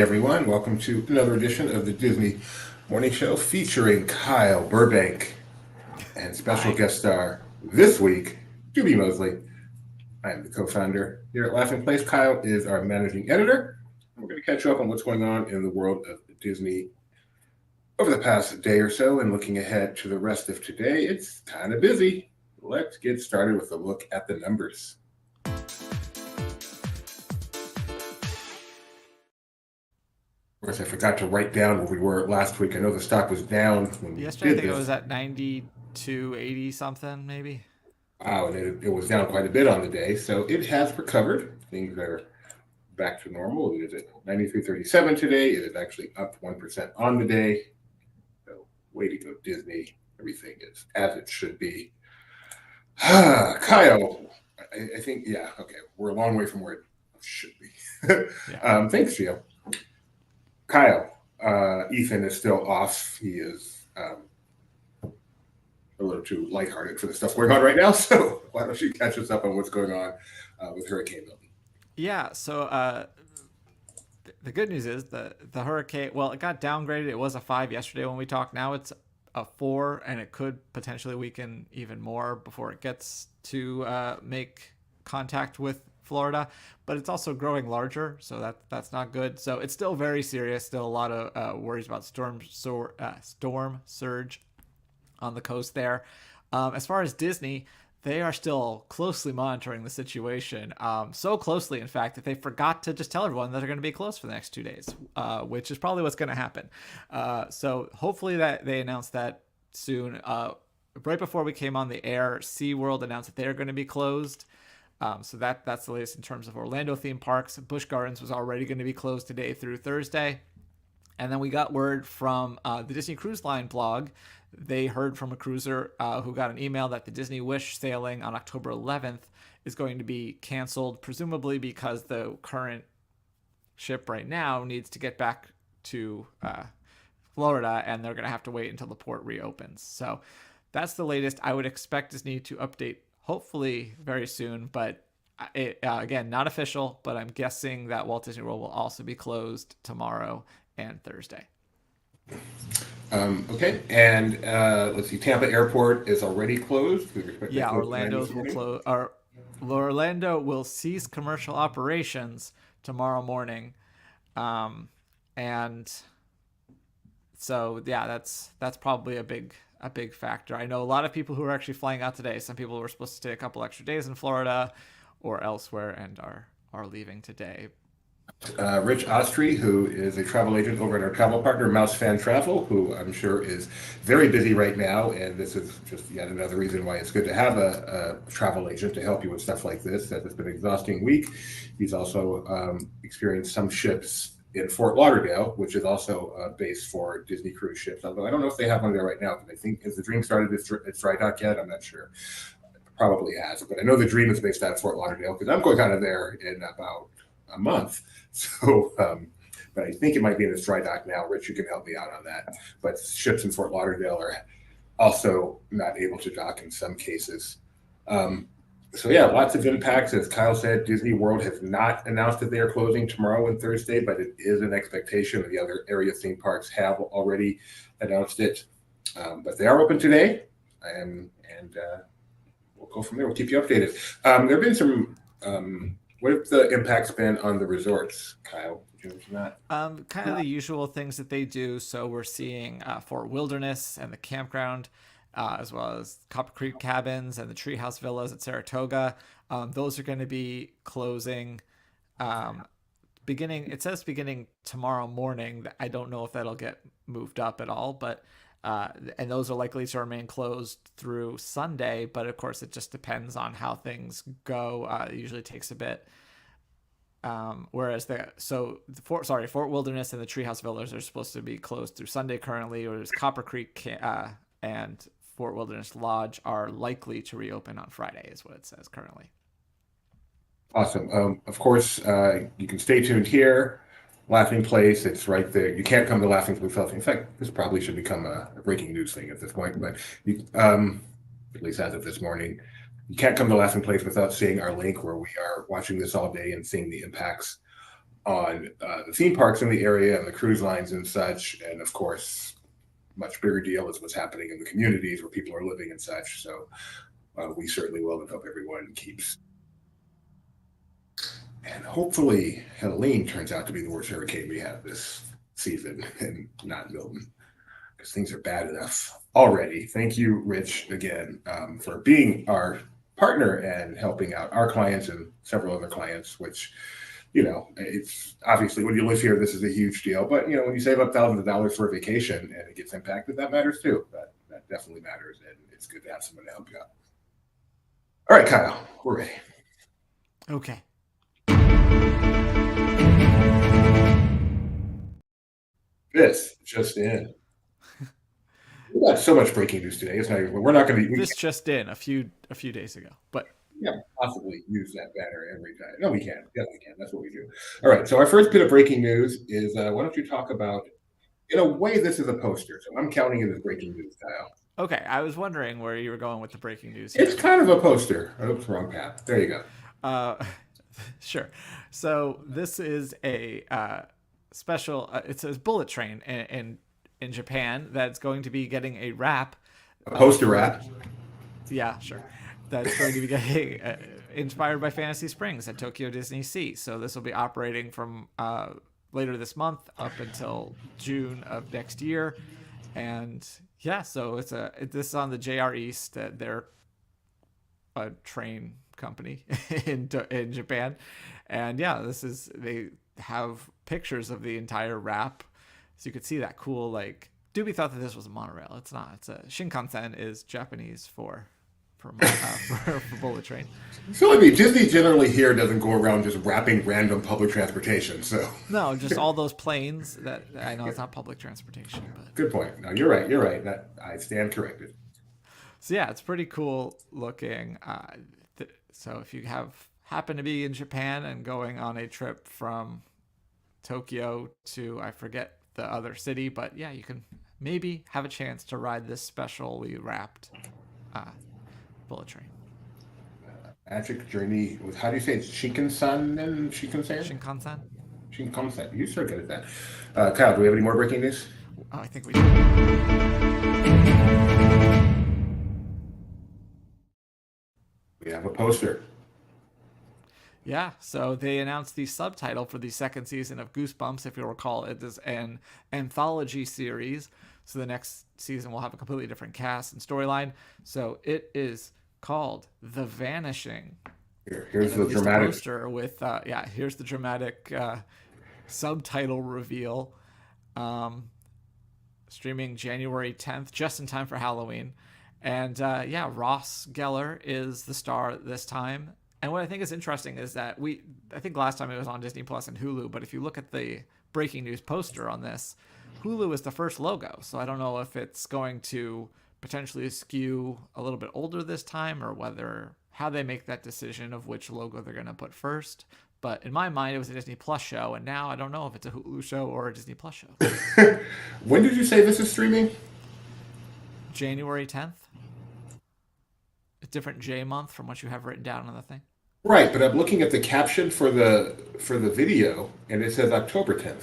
everyone. Welcome to another edition of the Disney Morning Show featuring Kyle Burbank and special Hi. guest star this week, Juby Mosley. I am the co-founder here at Laughing Place. Kyle is our managing editor. We're going to catch up on what's going on in the world of Disney over the past day or so, and looking ahead to the rest of today. It's kind of busy. Let's get started with a look at the numbers. Of course, I forgot to write down where we were last week. I know the stock was down when we Yesterday, I did think it this. was at 92.80 something, maybe. Wow, and it was down quite a bit on the day. So it has recovered. Things are back to normal. It is at 93.37 today. It is actually up 1% on the day. So way to go, Disney. Everything is as it should be. Kyle, I think, yeah, okay. We're a long way from where it should be. Yeah. Thanks, Gio. Kyle, Ethan is still off. He is a little too lighthearted for the stuff going on right now. So why don't you catch us up on what's going on with Hurricane Milton? Yeah. So the good news is the hurricane. Well, it got downgraded. It was a 5 yesterday when we talked. Now it's a 4, and it could potentially weaken even more before it gets to make contact with Florida. But it's also growing larger, so that's not good. So it's still very serious. Still a lot of worries about storm surge on the coast there. As far as Disney, they are still closely monitoring the situation. So closely, in fact, that they forgot to just tell everyone that they're going to be closed for the next 2 days, which is probably what's going to happen. So hopefully that they announce that soon. Right before we came on the air, SeaWorld announced that they're going to be closed. So that's the latest in terms of Orlando theme parks. Busch Gardens was already going to be closed today through Thursday. And then we got word from the Disney Cruise Line blog. They heard from a cruiser who got an email that the Disney Wish sailing on October 11th is going to be canceled, presumably because the current ship right now needs to get back to Florida, and they're going to have to wait until the port reopens. So that's the latest. I would expect Disney to update hopefully very soon, but again, not official, but I'm guessing that Walt Disney World will also be closed tomorrow and Thursday. Okay, and let's see. Tampa Airport is already closed. Yeah, Orlando's will close. Orlando will cease commercial operations tomorrow morning, and so yeah, that's probably a big factor. I know a lot of people who are actually flying out today. Some people were supposed to stay a couple extra days in Florida or elsewhere and are leaving today. Rich Ostry, who is a travel agent over at our travel partner, Mouse Fan Travel, who I'm sure is very busy right now. And this is just yet another reason why it's good to have a travel agent to help you with stuff like this. That it's been an exhausting week. He's also experienced some ships in Fort Lauderdale, which is also a base for Disney cruise ships. Although I don't know if they have one there right now. But I think, has the Dream started its dry dock yet? I'm not sure. Probably has. But I know the Dream is based out of Fort Lauderdale because I'm going kind of there in about a month. So, but I think it might be in its dry dock now. Rich, you can help me out on that. But ships in Fort Lauderdale are also not able to dock in some cases. So yeah, lots of impacts. As Kyle said, Disney World has not announced that they are closing tomorrow and Thursday, but it is an expectation. The other area theme parks have already announced it. But they are open today, and we'll go from there. We'll keep you updated. There have been some. What have the impacts been on the resorts, Kyle? Did you mention that? Kind of the usual things that they do. So we're seeing Fort Wilderness and the campground, as well as Copper Creek cabins and the Treehouse Villas at Saratoga. Those are going to be closing. It says beginning tomorrow morning. I don't know if that'll get moved up at all, but and those are likely to remain closed through Sunday. But of course, it just depends on how things go. It usually takes a bit. Whereas Fort Wilderness and the Treehouse Villas are supposed to be closed through Sunday currently, whereas Copper Creek and Fort Wilderness Lodge are likely to reopen on Friday, is what it says currently. Awesome. Of course, you can stay tuned here. Laughing Place, it's right there. You can't come to Laughing Place. In fact, this probably should become a breaking news thing at this point, but at least as of this morning, you can't come to Laughing Place without seeing our link where we are watching this all day and seeing the impacts on the theme parks in the area and the cruise lines and such. And of course, much bigger deal is what's happening in the communities where people are living and such. So we certainly will, and hope everyone keeps. And hopefully, Helene turns out to be the worst hurricane we have this season, and not Milton, because things are bad enough already. Thank you, Rich, again, for being our partner and helping out our clients and several other clients, which, it's obviously when you live here, this is a huge deal. But, when you save up thousands of dollars for a vacation and it gets impacted, that matters too. That definitely matters. And it's good to have someone to help you out. All right, Kyle, we're ready. Okay. This just in. We got so much breaking news today. It's not even. We're not going to. This just in a few days ago, but Yeah, possibly use that banner every time. No, we can. Yes, we can. That's what we do. All right. So our first bit of breaking news is why don't you talk about? In a way, this is a poster, so I'm counting it as breaking news, Kyle. Okay, I was wondering where you were going with the breaking news. It's kind of a poster. Oops, wrong path. There you go. Sure. So this is a special. It says bullet train in Japan that's going to be getting a wrap. A poster wrap. Yeah, sure. That's going to be getting inspired by Fantasy Springs at Tokyo Disney Sea. So this will be operating from later this month up until June of next year. And yeah, so this is on the JR East. They're a train company in Japan, and yeah, they have pictures of the entire wrap, so you could see that cool like. Doobie thought that this was a monorail. It's not. It's a Shinkansen is Japanese for bullet train. So I mean, Disney generally here doesn't go around just wrapping random public transportation. So no, just all those planes that I know it's not public transportation, but good point. No, you're right. You're right. That I stand corrected. So yeah, it's pretty cool looking. So if you happen to be in Japan and going on a trip from Tokyo to I forget the other city, but yeah, you can maybe have a chance to ride this specially wrapped bullet train. Magic Journey with, how do you say it? Shinkansen and Shinkansen? Shinkansen. Shinkansen. You're so good at that. Kyle, do we have any more breaking news? Oh, I think we do. We have a poster. Yeah, so they announced the subtitle for the second season of Goosebumps. If you'll recall, it is an anthology series. So the next season will have a completely different cast and storyline. So it is called The Vanishing. Here's the dramatic poster with here's the dramatic subtitle reveal. Streaming January 10th, just in time for Halloween. And Ross Geller is the star this time. And what I think is interesting is that I think last time it was on Disney Plus and Hulu, but if you look at the breaking news poster on this, Hulu is the first logo. So I don't know if it's going to potentially skew a little bit older this time or how they make that decision of which logo they're going to put first. But in my mind, it was a Disney Plus show, and now I don't know if it's a Hulu show or a Disney Plus show. When did you say this is streaming? January 10th. A different J month from what you have written down on the thing. Right, but I'm looking at the caption for the video, and it says October 10th.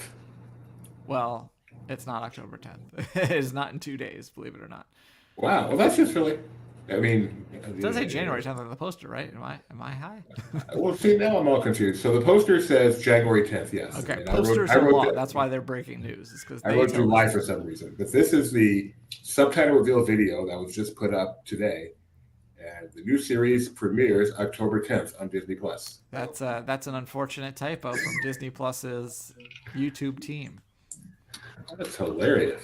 Well, it's not October 10th. It's not in 2 days, believe it or not. Wow, well that's just really. I mean, it does say January 10th on the poster, right? Am I high? Well, see, now I'm all confused. So the poster says January 10th, yes. Okay, And posters are law. That's why they're breaking news. It's because I wrote July for some reason, but this is the subtitle reveal video that was just put up today, and the new series premieres October 10th on Disney Plus. That's an unfortunate typo from Disney Plus's YouTube team. That's hilarious.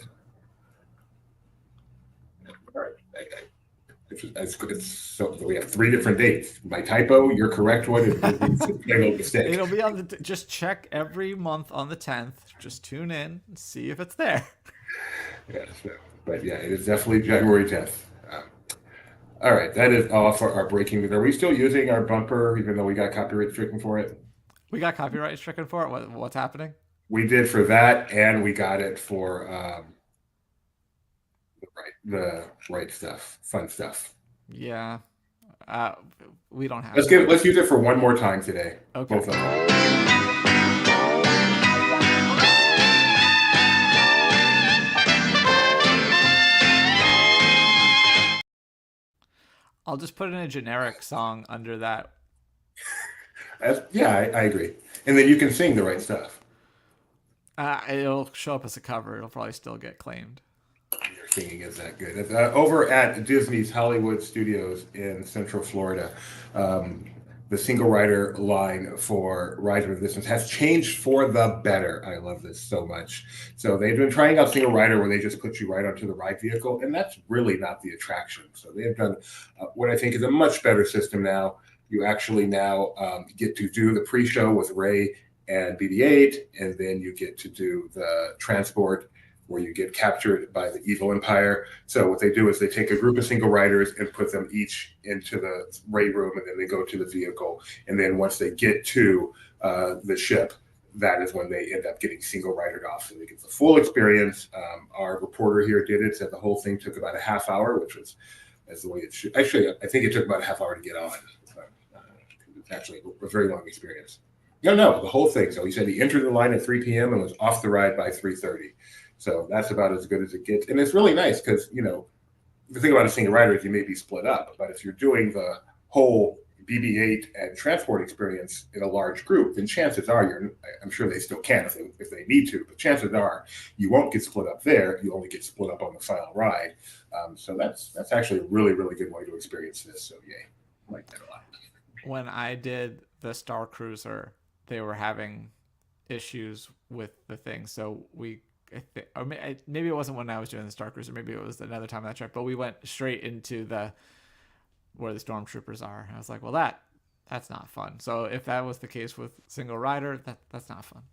All right. It's so we have 3 different dates. My typo, your correct one, is a mistake. It'll be on just check every month on the 10th. Just tune in and see if it's there. Yes, but yeah, it is definitely January 10th. All right, that is all for our breaking news. Are we still using our bumper, even though we got copyright stricken for it? We got copyright stricken for it. What's happening? We did for that, and we got it for the right stuff, fun stuff. Yeah, we don't have. Let's use it for one more time today. Okay. Both of them. I'll just put in a generic song under that. Yeah, I agree. And then you can sing the right stuff. It'll show up as a cover. It'll probably still get claimed. Your singing is that good. Over at Disney's Hollywood Studios in Central Florida, um, the single rider line for Rise of Resistance has changed for the better. I love this so much. So they've been trying out single rider where they just put you right onto the ride vehicle, and that's really not the attraction. So they have done what I think is a much better system now. You actually now get to do the pre-show with Ray and BB-8, and then you get to do the transport where you get captured by the evil empire. So what they do is they take a group of single riders and put them each into the Ray room, and then they go to the vehicle. And then once they get to the ship, that is when they end up getting single ridered off. So they get the full experience. Our reporter here did it, said the whole thing took about a half hour, which was as the way it should. Actually, I think it took about a half hour to get on. It's actually a very long experience. No, the whole thing. So he said he entered the line at 3 p.m. and was off the ride by 3:30. So that's about as good as it gets. And it's really nice because, the thing about a single rider is you may be split up. But if you're doing the whole BB-8 and transport experience in a large group, then chances are I'm sure they still can if they need to, but chances are you won't get split up there. You only get split up on the final ride. So that's actually a really, really good way to experience this. So yay, I like that a lot. When I did the Star Cruiser, they were having issues with the thing. So or maybe it wasn't when I was doing the Star Cruiser. Maybe it was another time that trip. But we went straight into where the stormtroopers are. I was like, well, that's not fun. So if that was the case with single rider, that's not fun.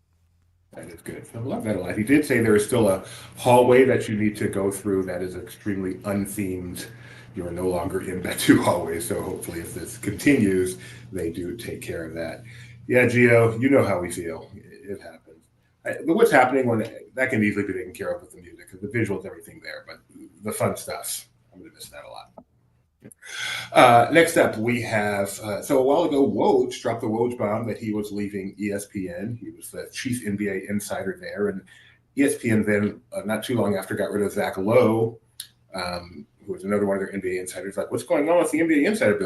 That is good. I love that a lot. He did say there is still a hallway that you need to go through that is extremely unthemed. You are no longer in Batu hallway, so hopefully if this continues, they do take care of that. Yeah, Gio, you know how we feel. It happens. But what's happening when that can easily be taken care of with the music, because the visuals, everything there, but the fun stuff, I'm going to miss that a lot. Next up, we have, so a while ago, Woj dropped the Woj bomb that he was leaving ESPN. He was the chief NBA insider there, and ESPN then, not too long after, got rid of Zach Lowe, who was another one of their NBA insiders. Like, what's going on with the NBA insider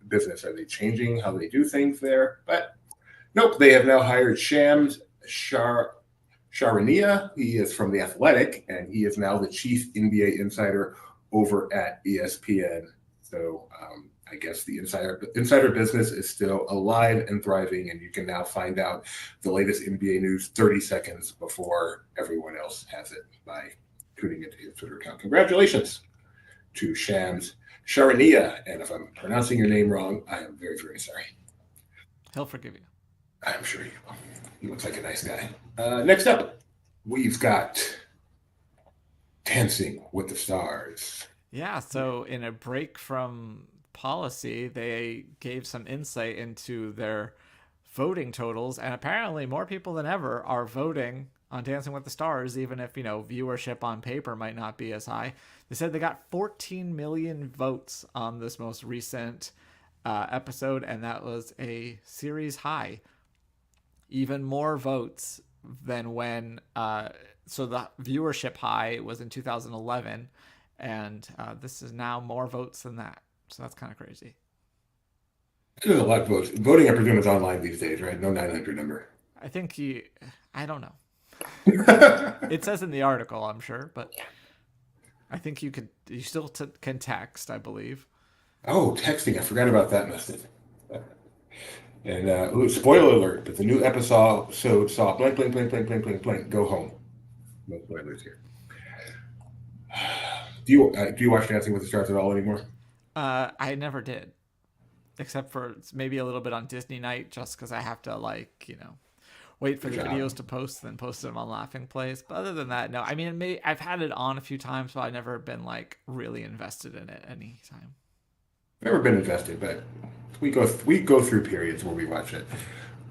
business? Are they changing how they do things there? But nope, they have now hired Shams Charania. He is from The Athletic, and he is now the chief NBA insider over at ESPN. So I guess the insider business is still alive and thriving, and you can now find out the latest NBA news 30 seconds before everyone else has it by tuning into his Twitter account. Congratulations to Shams Charania, and if I'm pronouncing your name wrong, I am very, very sorry. He'll forgive you. I'm sure he will. He looks like a nice guy. Next up, we've got Dancing with the Stars. Yeah, so in a break from policy, they gave some insight into their voting totals, and apparently more people than ever are voting on Dancing with the Stars, even if, viewership on paper might not be as high. They said they got 14 million votes on this most recent episode, and that was a series high. Even more votes than when so the viewership high was in 2011, and this is now more votes than that. So that's kind of crazy. There's a lot of votes. Voting, I presume, is online these days, right? No 900 number. I think I don't know. It says in the article, I'm sure, but I think you still can text, I believe. Oh, texting. I forgot about that method. And spoiler alert, but the new episode saw blank, blank, blank, blank, blank, blank, blank, go home. No spoilers here. Do you watch Dancing with the Stars at all anymore? I never did, except for maybe a little bit on Disney Night, just because I have to wait for the videos to post, then post them on Laughing Plays. But other than that, no. I mean, I've had it on a few times, but I've never been really invested in it any time. Never been invested, but we go through periods where we watch it.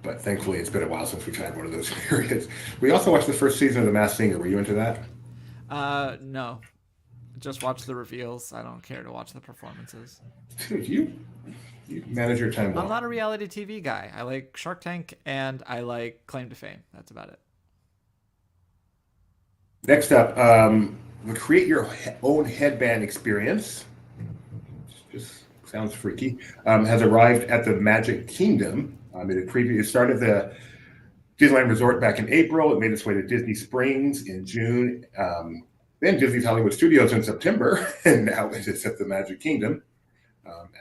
But thankfully, it's been a while since we've had one of those periods. We also watched the first season of The Masked Singer. Were you into that? No. Just watch the reveals. I don't care to watch the performances. Dude, you manage your time well. I'm not a reality TV guy. I like Shark Tank and I like Claim to Fame. That's about it. Next up, create your own headband experience. Just sounds freaky, has arrived at the Magic Kingdom. It started the Disneyland Resort back in April. It made its way to Disney Springs in June, then Disney's Hollywood Studios in September, and now it's at the Magic Kingdom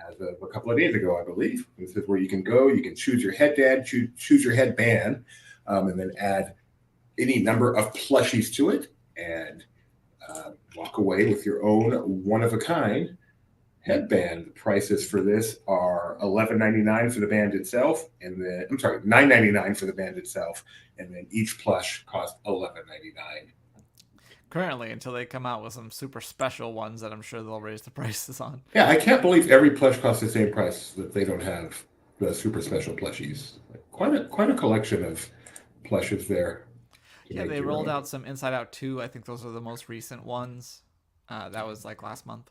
as of a couple of days ago, I believe. This is where you can go. You can choose your headband, choose your headband, and then add any number of plushies to it, and walk away with your own one-of-a-kind headband. The prices for this are $11.99 for the band itself, and then $9.99 for the band itself, and then each plush costs $11.99. Currently, until they come out with some super special ones that I'm sure they'll raise the prices on. Yeah, I can't believe every plush costs the same price, that they don't have the super special plushies. Quite a collection of plushes there. Yeah, they rolled out some Inside Out 2. I think those are the most recent ones. That was like last month.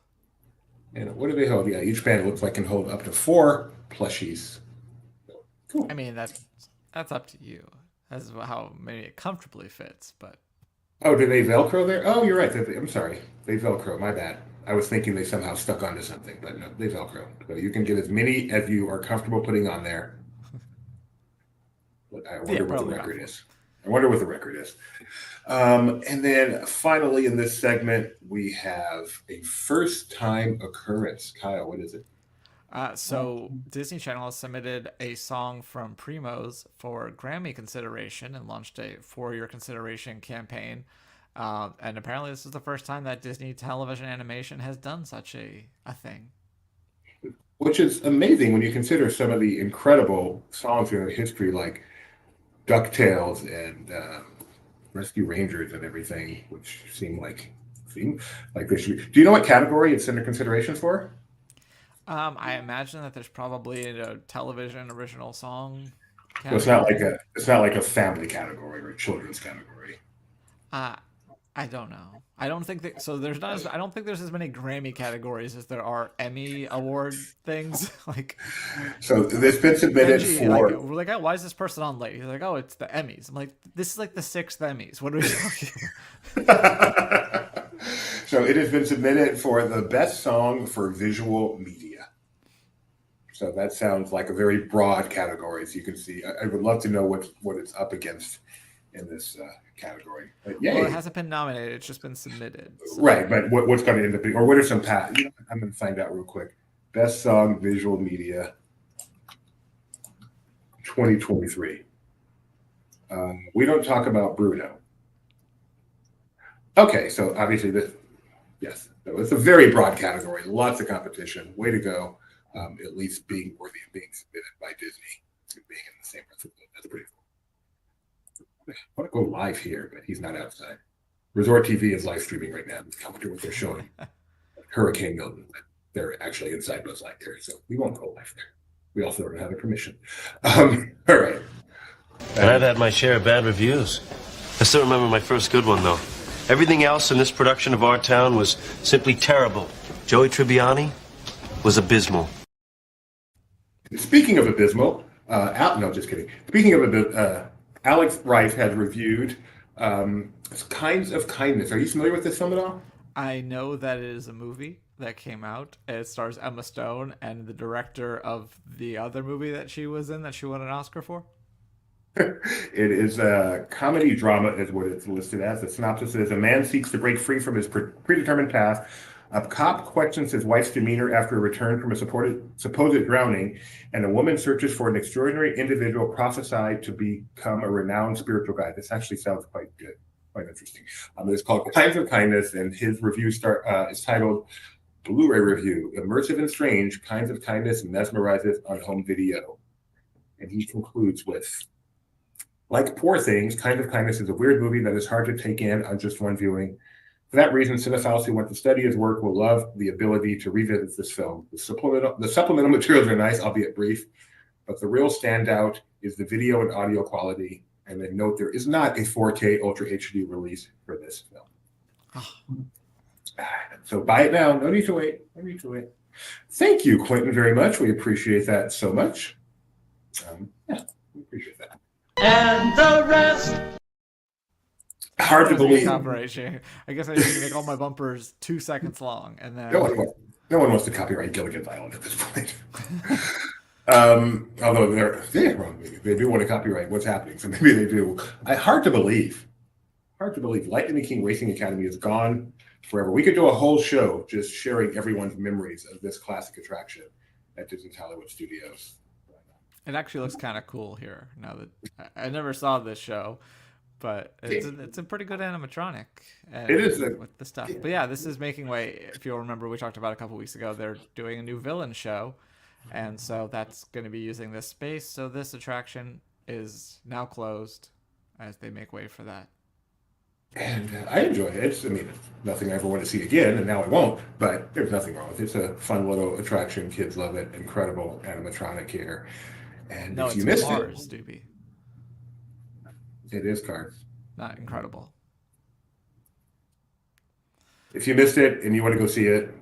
And what do they hold? Yeah, each band looks like can hold up to 4 plushies. Cool. I mean, that's up to you. That's how maybe it comfortably fits, but. Oh, do they Velcro there? Oh, you're right. I'm sorry. They Velcro. My bad. I was thinking they somehow stuck onto something, but no, they Velcro. So you can get as many as you are comfortable putting on there. But I wonder what the record is. I wonder what the record is. And then finally in this segment, we have a first-time occurrence. Kyle, what is it? So Disney Channel has submitted a song from Primos for Grammy consideration and launched a for-year consideration campaign. And apparently this is the first time that Disney television animation has done such a thing. Which is amazing when you consider some of the incredible songs in history, like DuckTales and Rescue Rangers and everything, which seem like they should. Do you know what category it's under consideration for? I imagine that there's probably a television original song category. So it's not like a family category or a children's category. I don't know. I don't think that. So there's not. I don't think there's as many Grammy categories as there are Emmy award things. Like. So this been submitted for. We're like, oh, why is this person on late? He's like, oh, it's the Emmys. I'm like, this is like the 6th Emmys. What are we talking about? So it has been submitted for the best song for visual media. So that sounds like a very broad category, as you can see. I would love to know what it's up against in this category. But yay. Well, it hasn't been nominated; it's just been submitted. So. Right, but what's going to end up being, or what are some I'm going to find out real quick. Best song visual media, 2023. We don't talk about Bruno. Okay, so obviously yes, so it's a very broad category, lots of competition. Way to go! At least being worthy of being submitted by Disney, being in the same breath. That's pretty cool. I want to go live here, but he's not outside. Resort TV is live streaming right now. It's coming to what they're showing. Hurricane Milton. They're actually inside Buzz Lightyear, so we won't go live there. We also don't have the permission. All right. And I've had my share of bad reviews. I still remember my first good one, though. Everything else in this production of Our Town was simply terrible. Joey Tribbiani was abysmal. Speaking of abysmal, no, just kidding. Speaking of Alex Rice has reviewed Kinds of Kindness. Are you familiar with this film at all? I know that it is a movie that came out. It stars Emma Stone and the director of the other movie that she was in that she won an Oscar for. It is a comedy drama is what it's listed as. The synopsis is: a man seeks to break free from his predetermined path. A cop questions his wife's demeanor after a return from a supposed drowning, and a woman searches for an extraordinary individual prophesied to become a renowned spiritual guide. This actually sounds quite good, quite interesting. It's called Kinds of Kindness, and his review is titled Blu-ray Review: Immersive and Strange, Kinds of Kindness Mesmerizes on Home Video. And he concludes with, like Poor Things, Kinds of Kindness is a weird movie that is hard to take in on just one viewing. For that reason, cinephiles who want to study his work will love the ability to revisit this film. The supplemental materials are nice, albeit brief, but the real standout is the video and audio quality. And then note there is not a 4K Ultra HD release for this film. So buy it now. No need to wait. No need to wait. Thank you, Quentin, very much. We appreciate that so much. Yeah, we appreciate that. And the rest. Hard to believe. I guess I need to make all my bumpers 2 seconds long, and then. No one wants to copyright Gilligan Island at this point. Although they do want to copyright what's happening, so maybe they do. Hard to believe. Hard to believe. Lightning McQueen Racing Academy is gone forever. We could do a whole show just sharing everyone's memories of this classic attraction at Disney's Hollywood Studios. It actually looks kind of cool here. Now that I never saw this show, but it's a pretty good animatronic. And It is with the stuff. But yeah, this is making way. If you'll remember, we talked about a couple weeks ago. They're doing a new villain show, and so that's going to be using this space. So this attraction is now closed as they make way for that. And I enjoy it. I mean, it's nothing I ever want to see again, and now I won't, but there's nothing wrong with it. It's a fun little attraction. Kids love it. Incredible animatronic here. And No, if you it's missed Mars, Doobie. it is Cars. Not incredible. If you missed it and you want to go see it,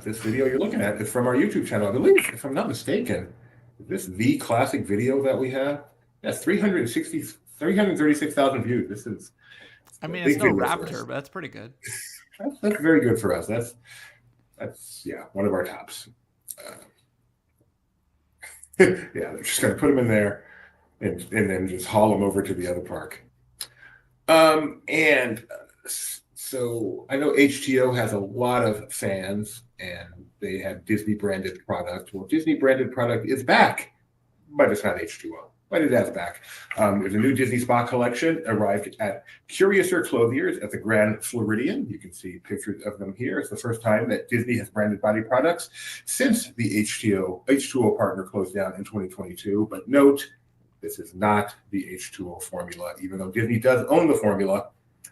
this video you're looking at is from our YouTube channel. I believe, if I'm not mistaken, is this the classic video that we have? That's 336,000 views. This is I mean, big it's no video for us. Raptor, but that's pretty good. That's very good for us. That's one of our tops. Yeah, they're just going to put them in there and then just haul them over to the other park. So I know HTO has a lot of fans and they have Disney branded product. Well, Disney branded product is back, but it's not H2O. But it is back. There's a new Disney Spa collection arrived at Curiouser Clothiers at the Grand Floridian. You can see pictures of them here. It's the first time that Disney has branded body products since the H2O partner closed down in 2022. But note, this is not the H2O formula, even though Disney does own the formula.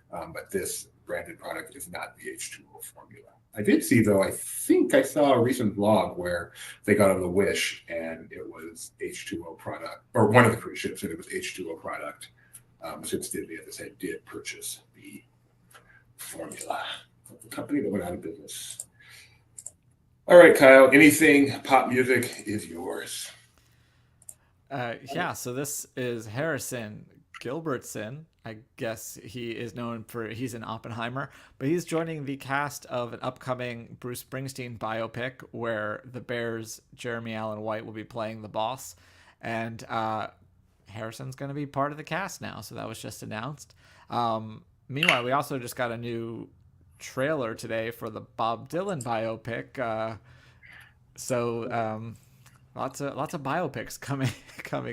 But this branded product is not the H2O formula. I did see, though, I think I saw a recent vlog where they got on the Wish and it was H2O product, or one of the cruise ships, and it was H2O product. Since Disney, as I said, did purchase the formula of the company that went out of business. All right, Kyle, anything pop music is yours. Yeah, so this is Harrison Gilbertson. I guess he is known for, he's in Oppenheimer, but he's joining the cast of an upcoming Bruce Springsteen biopic where the Bears' Jeremy Allen White will be playing the boss. And Harrison's going to be part of the cast now, so that was just announced. Meanwhile, we also just got a new trailer today for the Bob Dylan biopic. Lots of biopics coming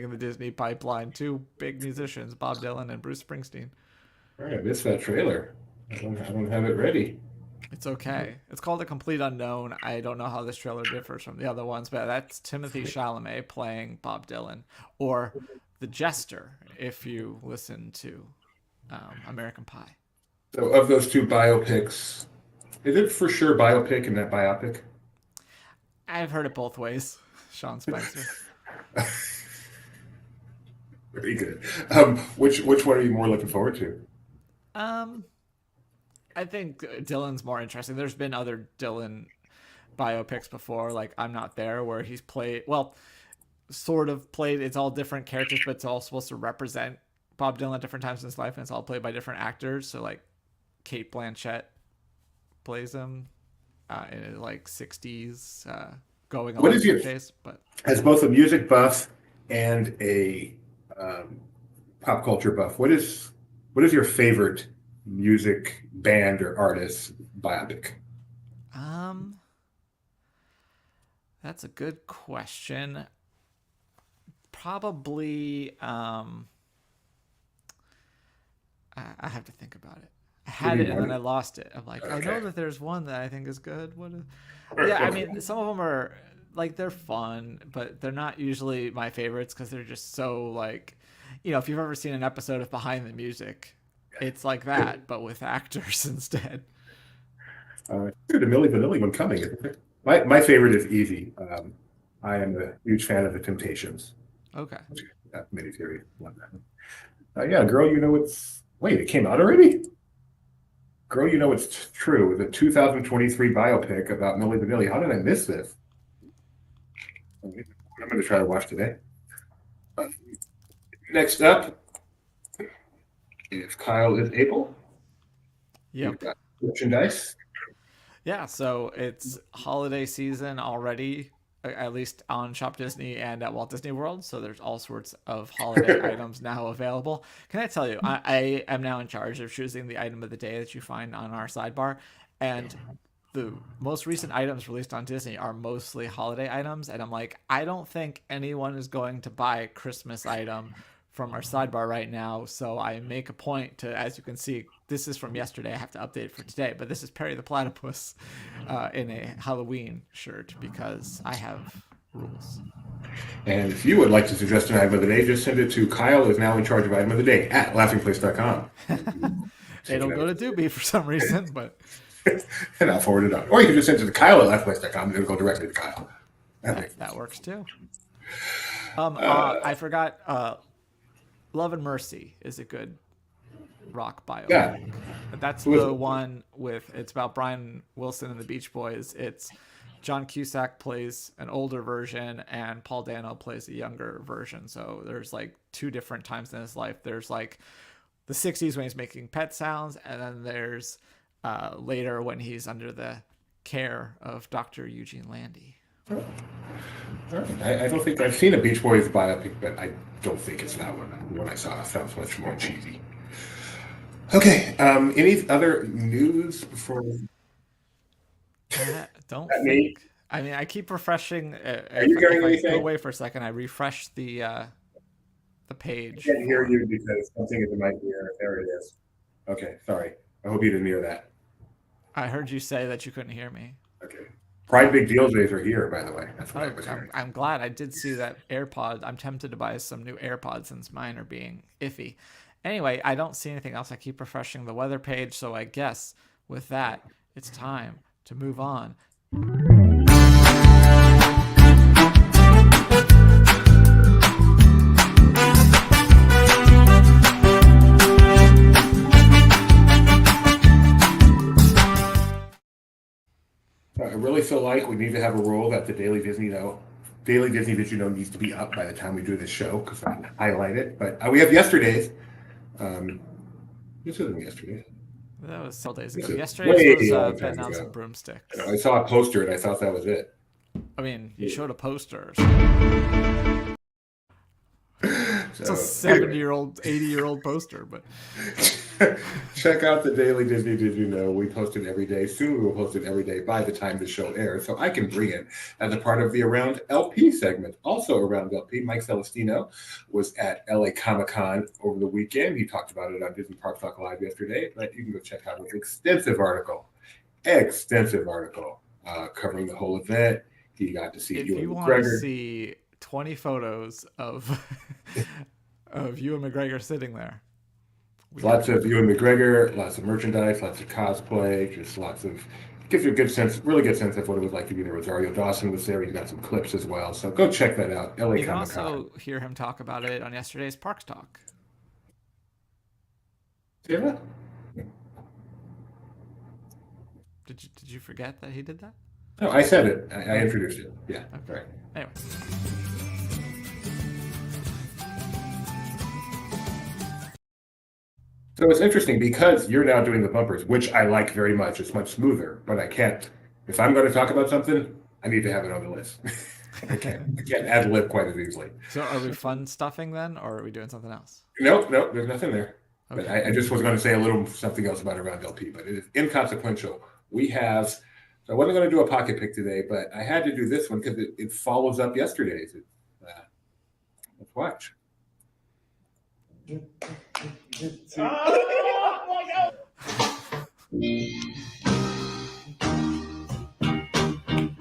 in the Disney pipeline. Two big musicians, Bob Dylan and Bruce Springsteen. All right, I missed that trailer. I don't have it ready. It's okay. It's called A Complete Unknown. I don't know how this trailer differs from the other ones, but that's Timothée Chalamet playing Bob Dylan, or the Jester, if you listen to American Pie. So of those two biopics, is it for sure biopic and not biopic? I've heard it both ways. Sean Spicer. Very good. Which one are you more looking forward to? I think Dylan's more interesting. There's been other Dylan biopics before, like I'm Not There, where he's played, well, sort of played, it's all different characters, but it's all supposed to represent Bob Dylan at different times in his life, and it's all played by different actors. So like Kate Blanchett plays him in like 60s, going on your days. But as both a music buff and a pop culture buff, what is your favorite music band or artist biopic? That's a good question. Probably I have to think about it. I had it and then I lost it. I'm like, okay. I know that there's one that I think is good. Yeah, I mean, some of them are like, they're fun, but they're not usually my favorites because they're just so like, if you've ever seen an episode of Behind the Music, it's like that, but with actors instead. The Milli Vanilli one coming, isn't it? My favorite is easy. I am a huge fan of the Temptations. Okay. That miniseries. Yeah, girl, wait, it came out already? Girl, it's true. The 2023 biopic about Milli Vanilli. How did I miss this? I'm going to try to watch today. Next up, if Kyle is able. Yep. Merchandise. Yeah, so it's holiday season already, at least on Shop Disney and at Walt Disney World. So there's all sorts of holiday items now available. Can I tell you, I am now in charge of choosing the item of the day that you find on our sidebar. And the most recent items released on Disney are mostly holiday items. And I'm like, I don't think anyone is going to buy a Christmas item from our sidebar right now. So I make a point to, as you can see, this is from yesterday. I have to update it for today, but this is Perry the Platypus in a Halloween shirt because I have rules. And if you would like to suggest an item of the day, just send it to Kyle, is now in charge of item of the day at laughingplace.com. They don't go to Doobie for some reason, but and I'll forward it on. Or you can just send it to Kyle at laughingplace.com and it'll go directly to Kyle. that works too. I forgot. Love and Mercy is a good rock biopic. Yeah. That's the one with, it's about Brian Wilson and the Beach Boys. It's John Cusack plays an older version and Paul Dano plays a younger version. So there's like two different times in his life. There's like the 60s when he's making pet sounds, and then there's later when he's under the care of Dr. Eugene Landy. I don't think I've seen a Beach Boys biopic, but I don't think it's that one. The one I saw sounds much more cheesy. Okay, any other news before? I don't That think. me? I mean, I keep refreshing. Are you hearing if I anything? go away for a second, I refresh the page. I can't hear you because something in my ear. There it is. Okay, sorry. I hope you didn't hear that. I heard you say that you couldn't hear me. Okay. Pride Big Deal days are here, by the way. That's what I was hearing. I'm glad. I did see that AirPod. I'm tempted to buy some new AirPods since mine are being iffy. Anyway, I don't see anything else. I keep refreshing the weather page, so I guess with that, it's time to move on. I really feel like we need to have a rule that the Daily Disney Did You Know needs to be up by the time we do this show because I highlight it. But we have yesterday's. This isn't yesterday's. That was several days This ago. is Yesterday way was long Ben time out ago. some broomsticks. I saw a poster and I thought that was it. I mean, you showed a poster. It's So, a 70-year-old, 80-year-old poster, but check out the Daily Disney Did You Know. We post it every day. Soon we will post it every day by the time the show airs. So I can bring it as a part of the Around LP segment. Also Around LP, Mike Celestino was at LA Comic-Con over the weekend. He talked about it on Disney Parks Talk Live yesterday, but you can go check out his extensive article covering the whole event. He got to see if Ewan you want to McGregor. see 20 photos of Ewan McGregor sitting there. Lots of Ewan McGregor, lots of merchandise, lots of cosplay, just lots of, gives you a good sense, really good sense of what it was like to be there. Rosario Dawson was there. He's got some clips as well. So go check that out. LA You can Comic-Con. also hear him talk about it on yesterday's Parks Talk. Yeah. Did you forget that he did that? No, I said it. I introduced it. Yeah. Okay. Right. Anyway. So it's interesting because you're now doing the bumpers, which I like very much. It's much smoother, but I can't. If I'm going to talk about something, I need to have it on the list. I can't ad lib quite as easily. So are we fun stuffing then, or are we doing something else? Nope, there's nothing there. Okay. But I just was going to say a little something else about Around LP, but it is inconsequential. We have, so I wasn't going to do a pocket pick today, but I had to do this one because it follows up yesterday's. Let's watch.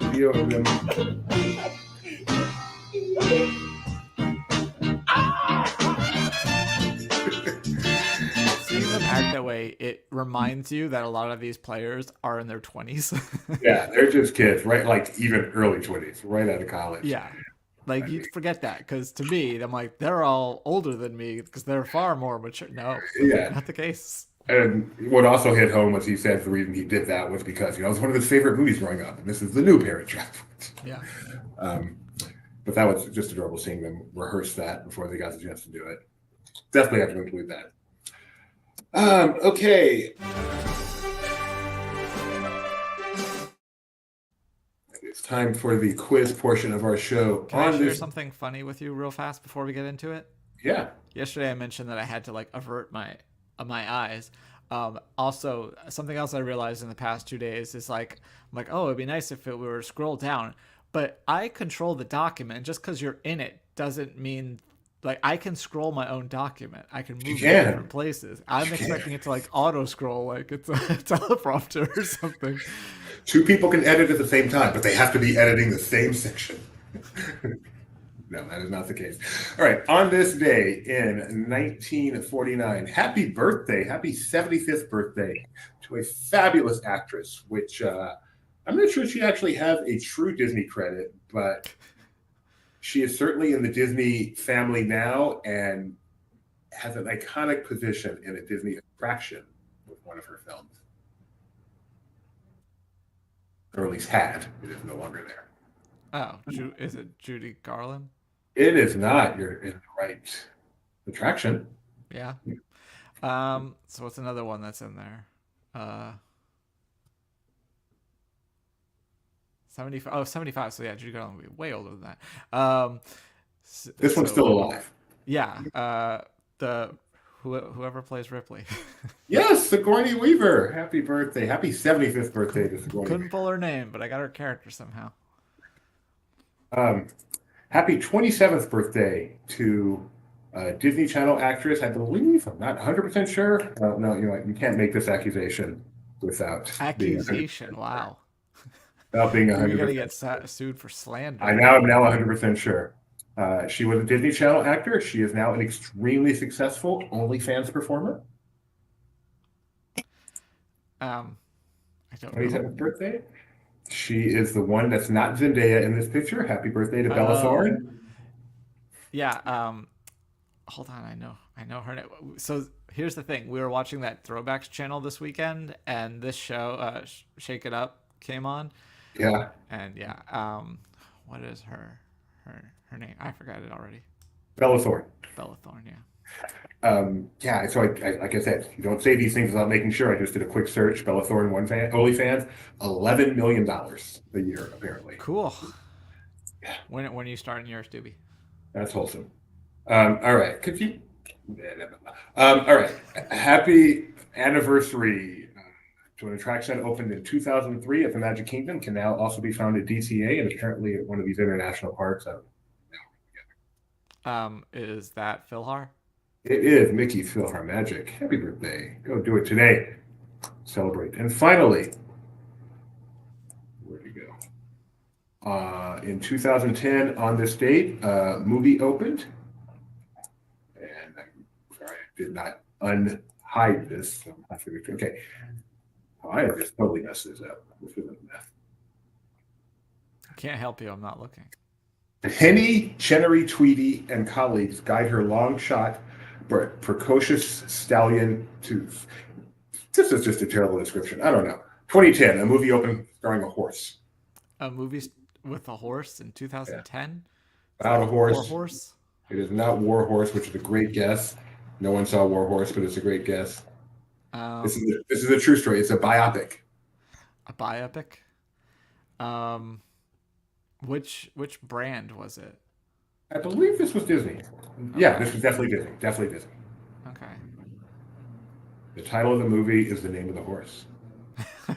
Video of them. Seeing them act that way, it reminds you that a lot of these players are in their 20s. Yeah, they're just kids, right? Like even early 20s, right out of college. Yeah. Like you forget that because to me, I'm like, they're all older than me because they're far more mature. No, Yeah. not the case. And what also hit home was he said the reason he did that was because, it was one of his favorite movies growing up. And this is the new Parent Trap. Yeah. But that was just adorable seeing them rehearse that before they got the chance to do it. Definitely have to include that. It's time for the quiz portion of our show. Can I share something funny with you real fast before we get into it? Yeah. Yesterday I mentioned that I had to like avert my eyes. Also, something else I realized in the past 2 days is like I'm like, oh, it'd be nice if it were to scroll down, but I control the document. Just because you're in it doesn't mean like I can scroll my own document. I can move it to different places. I'm expecting it to like auto scroll like it's a teleprompter or something. Two people can edit at the same time, but they have to be editing the same section. No, that is not the case. All right. On this day in 1949, happy birthday, happy 75th birthday to a fabulous actress, which I'm not sure she actually has a true Disney credit, but she is certainly in the Disney family now and has an iconic position in a Disney attraction with one of her films. Or at least had. It is no longer there. Oh, is it Judy Garland? It is not. You're in the right attraction. Yeah. So what's another one that's in there? 75. Oh, 75. So yeah, Judy Garland will be way older than that. This one's still alive. Yeah. Whoever plays Ripley. Yes, Sigourney Weaver. Happy birthday. Happy 75th birthday to Sigourney. Couldn't pull her name, but I got her character somehow. Happy 27th birthday to Disney Channel actress, I believe. I'm not 100% sure. No, you can't make this accusation without accusation. Wow. Without being 100%. You're gonna get sued for slander. I'm now 100% sure. She was a Disney Channel actor. She is now an extremely successful OnlyFans performer. I don't know. 27th birthday. She is the one that's not Zendaya in this picture. Happy birthday to Bella Thorne. Yeah. Hold on. I know her name. So here's the thing. We were watching that Throwbacks channel this weekend, and this show, Shake It Up, came on. Yeah. And yeah. What is her name? I forgot it already. Bella Thorne. Bella Thorne. Yeah. Yeah, so I like I said, you don't say these things without making sure. I just did a quick search. Bella Thorne, OnlyFans, $11 million a year, apparently. Cool. Yeah. When are you starting yours, Doobie? That's wholesome. All right. Could you? All right. Happy anniversary to an attraction that opened in 2003 at the Magic Kingdom. Can now also be found at DCA and is currently at one of these international parks. Is that Philhar? It is Mickey's PhilharMagic. Happy birthday. Go do it today. Celebrate. And finally, where'd you go? In 2010, on this date, movie opened. And I'm sorry, I did not unhide this. So I figured, okay. Oh, I have just totally messed this up. This isn't enough. I can't help you. I'm not looking. Henny, Chenery, Tweedy, and colleagues guide her long shot, but precocious stallion tooth. This is just a terrible description. I don't know. 2010, a movie opened starring a horse. A movie with a horse in 2010? Yeah. About a horse. War Horse? It is not War Horse, which is a great guess. No one saw War Horse, but it's a great guess. This is a true story. It's a biopic. A biopic? Which brand was it? I believe this was Disney. Okay. Yeah, this was definitely Disney. Definitely Disney. Okay. The title of the movie is the name of the horse.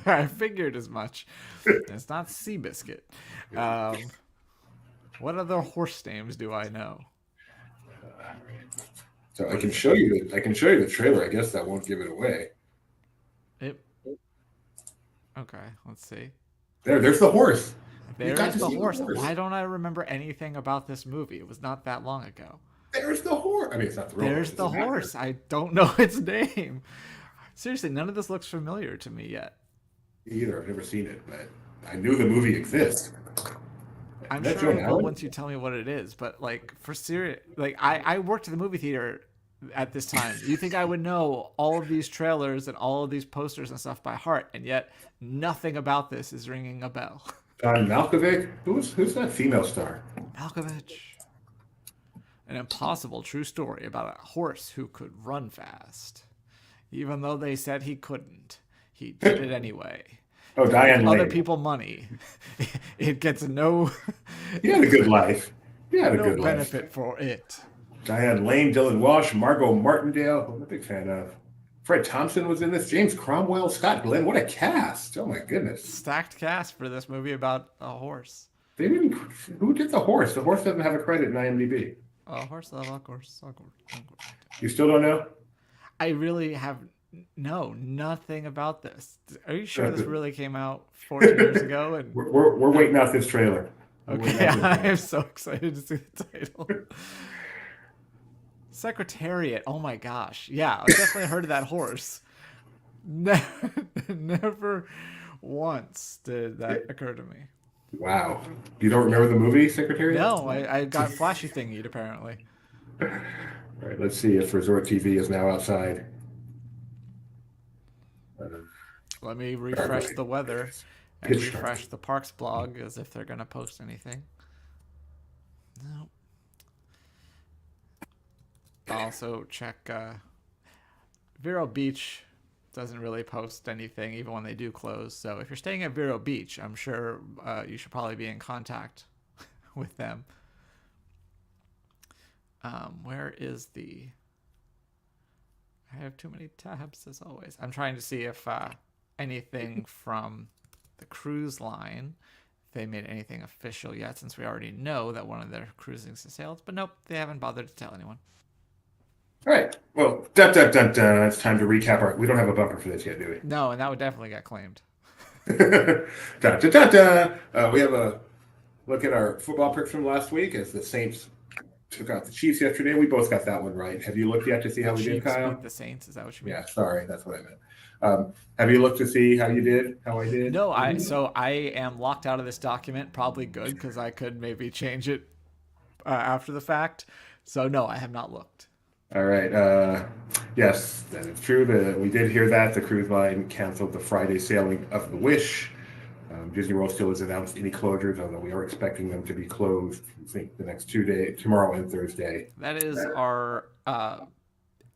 I figured as much. It's not Seabiscuit. What other horse names do I know? So I can show you the trailer. I guess that won't give it away. Okay, let's see. There's the horse. There's the horse. Why don't I remember anything about this movie? It was not that long ago. There's the horse. I mean, it's not the real There's horse. The horse. I don't know its name. Seriously, none of this looks familiar to me yet. Either. I've never seen it, but I knew the movie exists. I'm sure I will once you tell me what it is, but like for serious, like I worked at the movie theater at this time. You think I would know all of these trailers and all of these posters and stuff by heart, and yet nothing about this is ringing a bell. John Malkovich? Who's that female star? Malkovich. An impossible true story about a horse who could run fast. Even though they said he couldn't, he did it anyway. Oh, Diane other Lane. people money. It gets no He had a good life. He had a no good life. benefit for it. Diane Lane, Dylan Walsh, Margot Martindale, who I'm a big fan of. Fred Thompson was in this. James Cromwell, Scott Glenn. What a cast! Oh my goodness. Stacked cast for this movie about a horse. They didn't even. Who did the horse? The horse doesn't have a credit in IMDb. A horse, of course. You still don't know? I really have nothing about this. Are you sure this really came out 14 years ago? And We're waiting out this trailer. okay, I am so excited to see the title. Secretariat. Oh my gosh. Yeah, I definitely heard of that horse. Never once did that occur to me. Wow. You don't remember the movie Secretariat? No, I got flashy thingied apparently. All right, let's see if Resort TV is now outside. Let me refresh the weather and refresh the Parks blog as if they're going to post anything. No. Also check Vero Beach doesn't really post anything even when they do close. So if you're staying at Vero Beach, I'm sure you should probably be in contact with them. Where is the... I have too many tabs as always. I'm trying to see if anything from the cruise line, if they made anything official yet, since we already know that one of their cruisings has sailed. But nope, they haven't bothered to tell anyone. All right. Well, dun, dun, dun, dun. It's time to recap our... We don't have a bumper for this yet, do we? No, and that would definitely get claimed. Dun, dun, dun, dun. We have a look at our football picks from last week as the Saints took out the Chiefs yesterday. We both got that one right. Have you looked yet to see how we did, Kyle? Beat the Saints. Is that what you mean? Yeah, sorry, that's what I meant. Have you looked to see how you did? How I did? No, I am locked out of this document. Probably good because I could maybe change it after the fact. So no, I have not looked. All right. Yes, that is true. We did hear that the cruise line canceled the Friday sailing of the Wish. Disney World still hasn't announced any closures, although we are expecting them to be closed, I think, the next 2 days, tomorrow and Thursday. That is our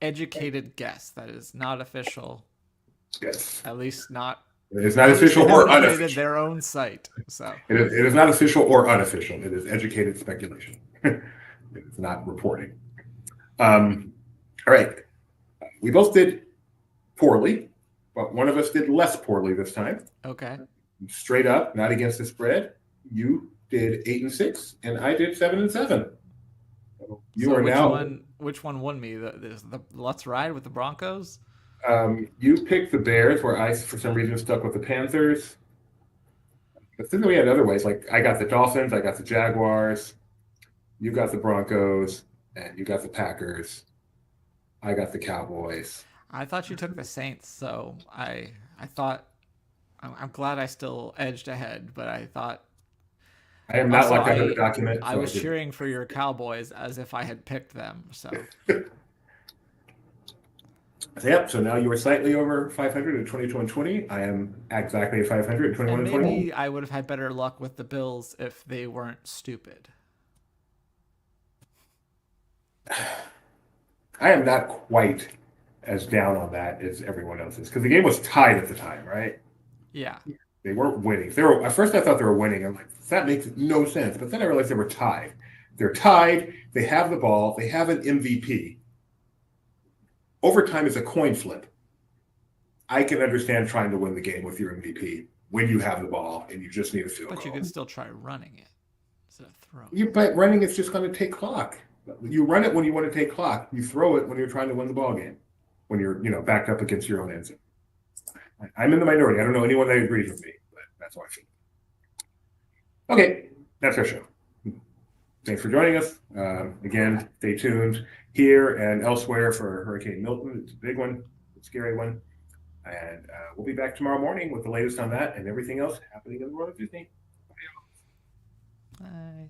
educated guess. That is not official. Yes. At least not. It is not official or updated unofficial. their own site. So It is not official or unofficial. It is educated speculation. It is not reporting. All right. We both did poorly, but one of us did less poorly this time. okay. Straight up, not against the spread. You did 8-6, and I did 7-7. So you are now. Which one won me? The Let's Ride with the Broncos. You picked the Bears, where I, for some reason, stuck with the Panthers. But then we had other ways. Like I got the Dolphins, I got the Jaguars. You got the Broncos, and you got the Packers. I got the Cowboys. I thought you took the Saints, so I thought. I'm glad I still edged ahead, but I thought. I am not locked out of the document. I was cheering for your Cowboys as if I had picked them. So. Yep. So now you are slightly over 500 at 22 and 20. I am exactly at 500 at 21 and 21. Maybe I would have had better luck with the Bills if they weren't stupid. I am not quite as down on that as everyone else is because the game was tied at the time, right? Yeah. They weren't winning. They were, at first, I thought they were winning. I'm like, that makes no sense. But then I realized they were tied. They're tied. They have the ball. They have an MVP. Overtime is a coin flip. I can understand trying to win the game with your MVP when you have the ball and you just need a field goal. But you can still try running it instead of throwing. But running it's just going to take clock. You run it when you want to take clock. You throw it when you're trying to win the ball game. When you're backed up against your own end zone. I'm in the minority. I don't know anyone that agrees with me, but that's how I feel. Okay, that's our show. Thanks for joining us. Again, stay tuned here and elsewhere for Hurricane Milton. It's a big one, a scary one. And we'll be back tomorrow morning with the latest on that and everything else happening in the world of Disney. Bye.